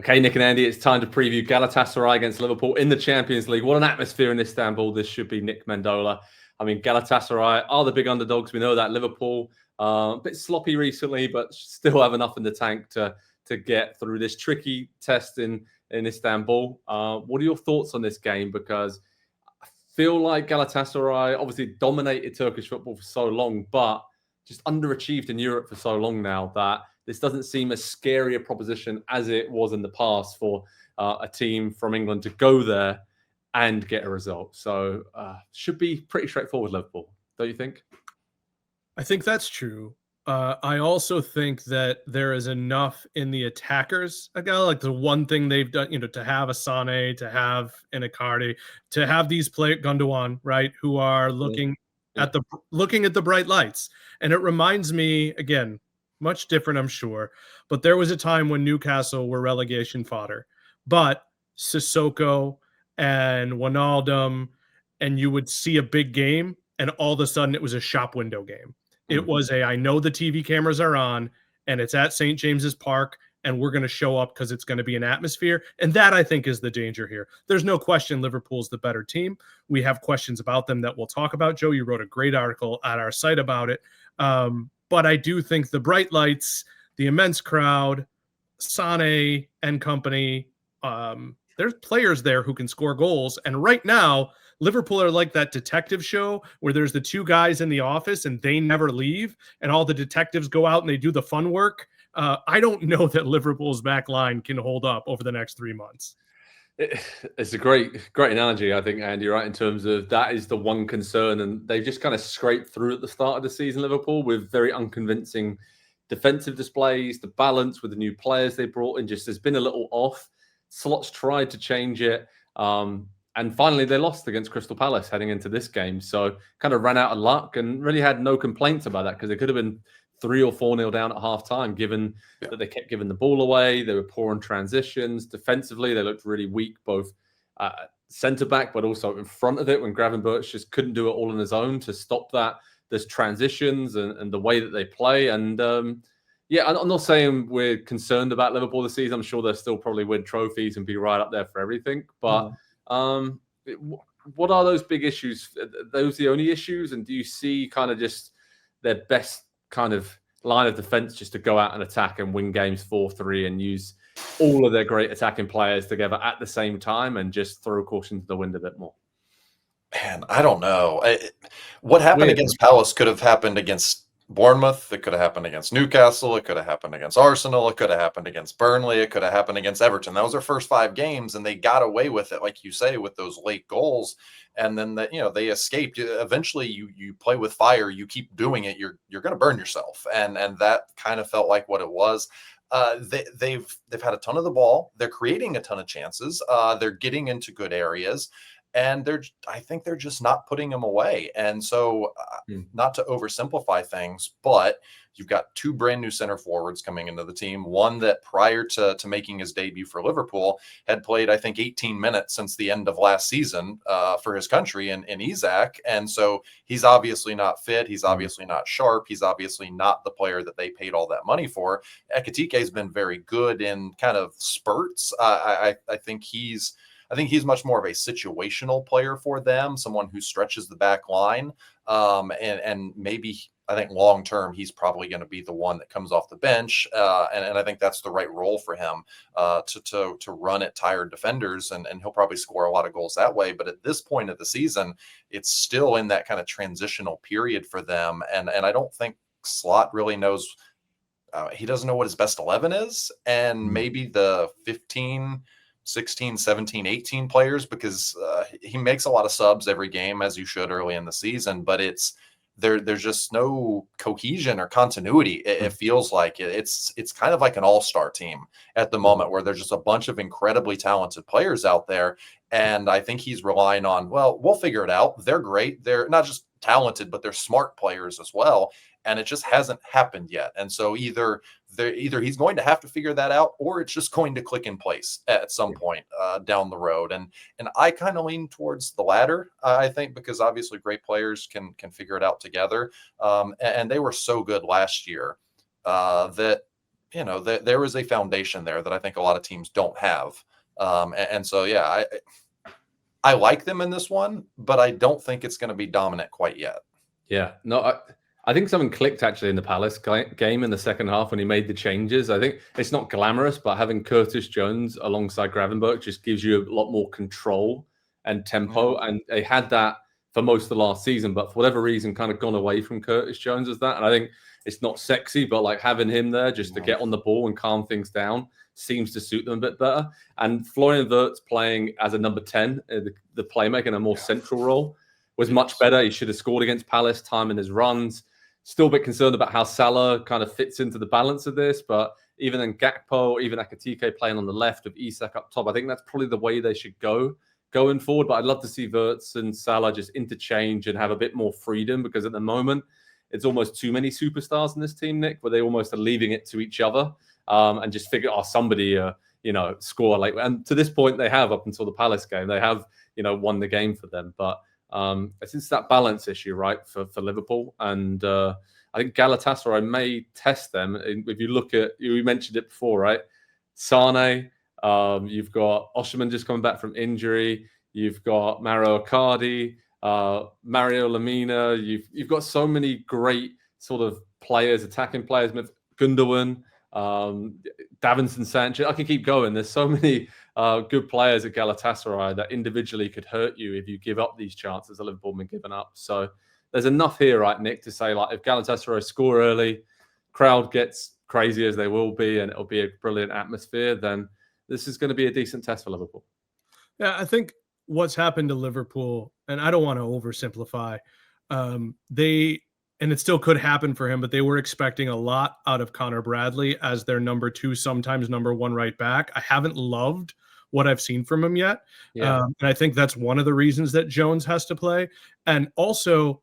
Okay, Nick and Andy, it's time to preview Galatasaray against Liverpool in the Champions League. What an atmosphere in Istanbul. This should be Nick Mendola. I mean, Galatasaray are the big underdogs. We know that. Liverpool, a bit sloppy recently, but still have enough in the tank to get through this tricky test in Istanbul. What are your thoughts on this game? Because I feel like Galatasaray obviously dominated Turkish football for so long, but just underachieved in Europe for so long now that this doesn't seem as scary a proposition as it was in the past for a team from England to go there and get a result. So should be pretty straightforward, Liverpool, don't you think? I think that's true. I also think that there is enough in the attackers. Again, like the one thing they've done, to have a Sane, to have an Icardi, to have these play Gundogan, right, who are looking at the bright lights. And it reminds me, again, much different, I'm sure, but there was a time when Newcastle were relegation fodder. But Sissoko and Wijnaldum, and you would see a big game, and all of a sudden it was a shop window game. It was I know the TV cameras are on and it's at St. James's Park and we're going to show up because it's going to be an atmosphere. And that, I think, is the danger here. There's no question Liverpool's the better team. We have questions about them that we'll talk about. Joe, you wrote a great article at our site about it. But I do think the bright lights, the immense crowd, Sane and company, there's players there who can score goals. And right now, Liverpool are like that detective show where there's the two guys in the office and they never leave, and all the detectives go out and they do the fun work. I don't know that Liverpool's back line can hold up over the next 3 months. It's a great analogy, I think, Andy, right, in terms of that is the one concern, and they've just kind of scraped through at the start of the season, Liverpool, with very unconvincing defensive displays. The balance with the new players they brought in just has been a little off. Slot's tried to change it. And finally, they lost against Crystal Palace heading into this game. So kind of ran out of luck and really had no complaints about that because it could have been 3 or 4-0 down at halftime, given that they kept giving the ball away. They were poor on transitions. Defensively, they looked really weak, both centre-back, but also in front of it when Gravenberch just couldn't do it all on his own to stop that. There's transitions and the way that they play. And I'm not saying we're concerned about Liverpool this season. I'm sure they'll still probably win trophies and be right up there for everything. But what are those big issues? Are those the only issues? And do you see kind of just their best kind of line of defense just to go out and attack and win games 4-3 and use all of their great attacking players together at the same time and just throw caution to the wind a bit more? Man, I don't know. What happened against Palace could have happened against Bournemouth. It could have happened against Newcastle. It could have happened against Arsenal. It could have happened against Burnley. It could have happened against Everton. That was their first 5 games, and they got away with it, like you say, with those late goals. And then they escaped. Eventually, you play with fire. You keep doing it. You're going to burn yourself, and that kind of felt like what it was. They've had a ton of the ball. They're creating a ton of chances. They're getting into good areas. And I think they're just not putting them away. And so not to oversimplify things, but you've got 2 brand new center forwards coming into the team. One that prior to making his debut for Liverpool had played, I think, 18 minutes since the end of last season for his country in Isak. And so he's obviously not fit. He's obviously not sharp. He's obviously not the player that they paid all that money for. Ekitike has been very good in kind of spurts. I think he's much more of a situational player for them, someone who stretches the back line. And maybe I think long term, he's probably going to be the one that comes off the bench. And I think that's the right role for him to run at tired defenders. And he'll probably score a lot of goals that way. But at this point of the season, it's still in that kind of transitional period for them. And I don't think Slot really knows. He doesn't know what his best 11 is. And maybe the 16, 17, 18 players, because he makes a lot of subs every game, as you should early in the season, but there's just no cohesion or continuity. It feels like it's kind of like an all-star team at the moment where there's just a bunch of incredibly talented players out there. And I think he's relying on, well, we'll figure it out. They're great. They're not just talented, but they're smart players as well. And it just hasn't happened yet. And so either he's going to have to figure that out, or it's just going to click in place at some point down the road. And I kind of lean towards the latter, I think, because obviously great players can figure it out together. And they were so good last year that there is a foundation there that I think a lot of teams don't have. And so, yeah, I like them in this one, but I don't think it's going to be dominant quite yet. Yeah, no, I think something clicked actually in the Palace game in the second half when he made the changes. I think it's not glamorous, but having Curtis Jones alongside Gravenberch just gives you a lot more control and tempo. And they had that for most of the last season, but for whatever reason, kind of gone away from Curtis Jones as that. And I think it's not sexy, but like having him there just to get on the ball and calm things down seems to suit them a bit better. And Florian Wirtz playing as a number 10, the playmaker in a more central role, was much better. He should have scored against Palace, time in his runs. Still a bit concerned about how Salah kind of fits into the balance of this, but even in Gakpo, even Akatike playing on the left of Isak up top, I think that's probably the way they should go going forward. But I'd love to see Wirtz and Salah just interchange and have a bit more freedom, because at the moment, it's almost too many superstars in this team, Nick, where they almost are leaving it to each other and just figure, somebody, score. Like, and to this point, they have up until the Palace game, they have, won the game for them. But it's that balance issue, right, for Liverpool. And I think Galatasaray may test them. If you look at, you mentioned it before, right? Sane, you've got Osimhen just coming back from injury. You've got Mario Icardi, Mario Lemina. You've got so many great sort of players, attacking players, Gundogan, Davinson Sanchez. I can keep going. There's so many good players at Galatasaray that individually could hurt you if you give up these chances that Liverpool have been giving up. So there's enough here, right, Nick, to say, like, if Galatasaray score early, crowd gets crazy as they will be, and it'll be a brilliant atmosphere, then this is going to be a decent test for Liverpool. Yeah, I think what's happened to Liverpool, and I don't want to oversimplify, and it still could happen for him, but they were expecting a lot out of Connor Bradley as their number 2, sometimes number 1 right back. I haven't loved what I've seen from him yet. Yeah. And I think that's one of the reasons that Jones has to play. And also,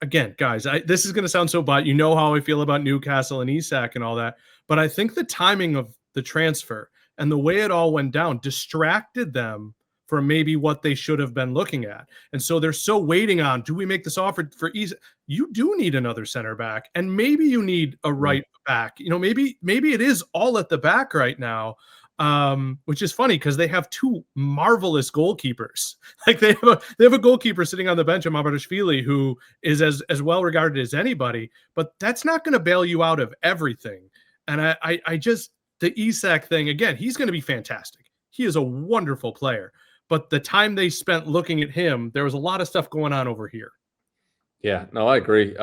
again, guys, this is going to sound so bad. You know how I feel about Newcastle and Isak and all that. But I think the timing of the transfer and the way it all went down distracted them from maybe what they should have been looking at. And so they're so waiting on, do we make this offer for Isak? You do need another center back, and maybe you need a right back. Maybe it is all at the back right now, which is funny because they have 2 marvelous goalkeepers. Like they have a goalkeeper sitting on the bench, Mamardashvili, who is as well regarded as anybody, but that's not going to bail you out of everything. And I just, the Isak thing, again, he's going to be fantastic. He is a wonderful player. But the time they spent looking at him, there was a lot of stuff going on over here. Yeah, no, I agree.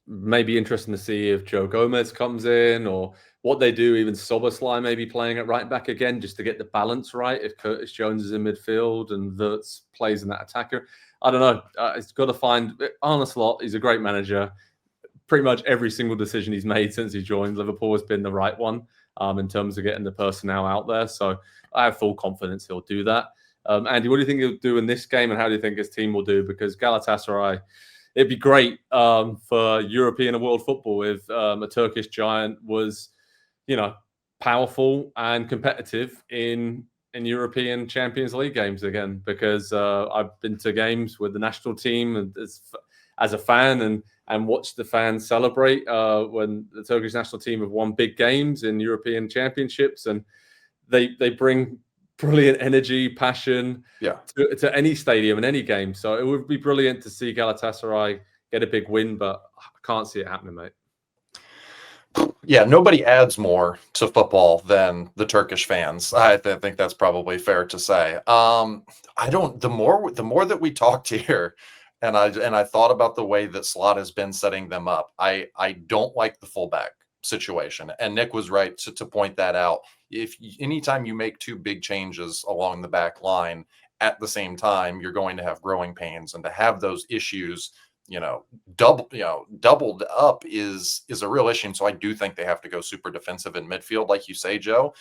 Maybe interesting to see if Joe Gomez comes in, or what they do. Even Soboslai maybe playing at right back again, just to get the balance right. If Curtis Jones is in midfield and Wirtz plays in that attacker, I don't know. It's got to find Arne Slot. He's a great manager. Pretty much every single decision he's made since he joined Liverpool has been the right one in terms of getting the personnel out there. So I have full confidence he'll do that. Andy, what do you think he'll do in this game, and how do you think his team will do? Because Galatasaray, it'd be great for European and world football if a Turkish giant was, powerful and competitive in European Champions League games again. Because I've been to games with the national team as a fan and watched the fans celebrate when the Turkish national team have won big games in European championships, and they bring brilliant energy, passion to any stadium and any game. So it would be brilliant to see Galatasaray get a big win, but I can't see it happening, mate. Yeah, nobody adds more to football than the Turkish fans. I think that's probably fair to say. The more that we talked here, and I thought about the way that Slot has been setting them up, I don't like the fullback situation. And Nick was right to point that out. Anytime you make 2 big changes along the back line at the same time, you're going to have growing pains, and to have those issues, doubled up is a real issue. And so I do think they have to go super defensive in midfield, like you say, Joe,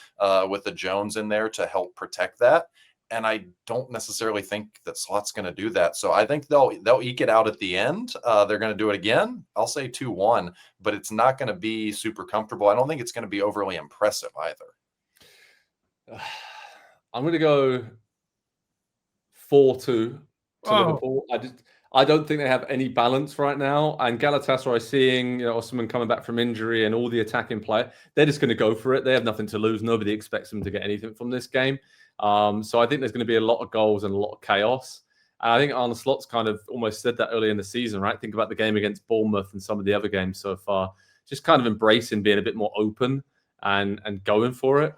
with the Jones in there to help protect that. And I don't necessarily think that Slot's going to do that. So I think they'll eke it out at the end. They're going to do it again. I'll say 2-1, but it's not going to be super comfortable. I don't think it's going to be overly impressive either. I'm going to go 4-2 to Liverpool. I don't think they have any balance right now. And Galatasaray seeing, Osman coming back from injury and all the attacking play, they're just going to go for it. They have nothing to lose. Nobody expects them to get anything from this game. So I think there's going to be a lot of goals and a lot of chaos. And I think Arne Slot's kind of almost said that early in the season, right? Think about the game against Bournemouth and some of the other games so far. Just kind of embracing being a bit more open and going for it.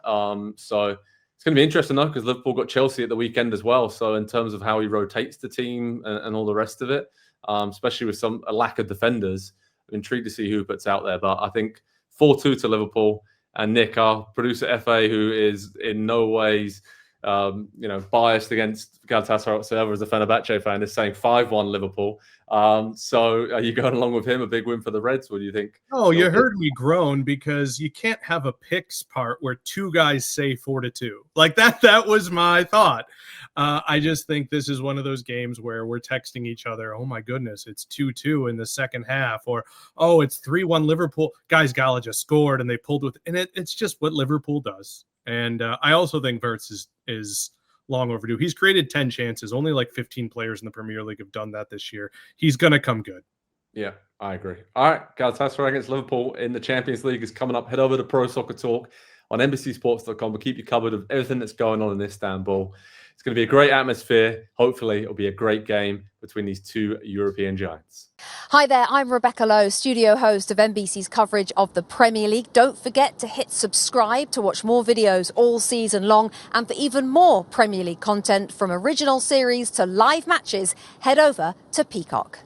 So it's going to be interesting, though, because Liverpool got Chelsea at the weekend as well. So in terms of how he rotates the team and all the rest of it, especially with a lack of defenders, I'm intrigued to see who puts out there. But I think 4-2 to Liverpool. And Nick, our producer FA, who is in no ways biased against Galatasaray whatsoever as a Fenerbahce fan, is saying 5-1 Liverpool. So are you going along with him? A big win for the Reds? What do you think? Oh, you heard me groan because you can't have a picks part where two guys say 4-2. Like that was my thought. I just think this is one of those games where we're texting each other, oh my goodness, it's 2-2 in the second half, or oh, it's 3-1 Liverpool. Guys, Gala just scored and they pulled with, and it's just what Liverpool does. And I also think Wirtz is long overdue. He's created 10 chances. Only like 15 players in the Premier League have done that this year. He's going to come good. Yeah, I agree. All right, Galatasaray against Liverpool in the Champions League is coming up. Head over to Pro Soccer Talk on NBCSports.com. We'll keep you covered of everything that's going on in Istanbul. It's going to be a great atmosphere. Hopefully, it'll be a great game between these two European giants. Hi there, I'm Rebecca Lowe, studio host of NBC's coverage of the Premier League. Don't forget to hit subscribe to watch more videos all season long. And for even more Premier League content, from original series to live matches, head over to Peacock.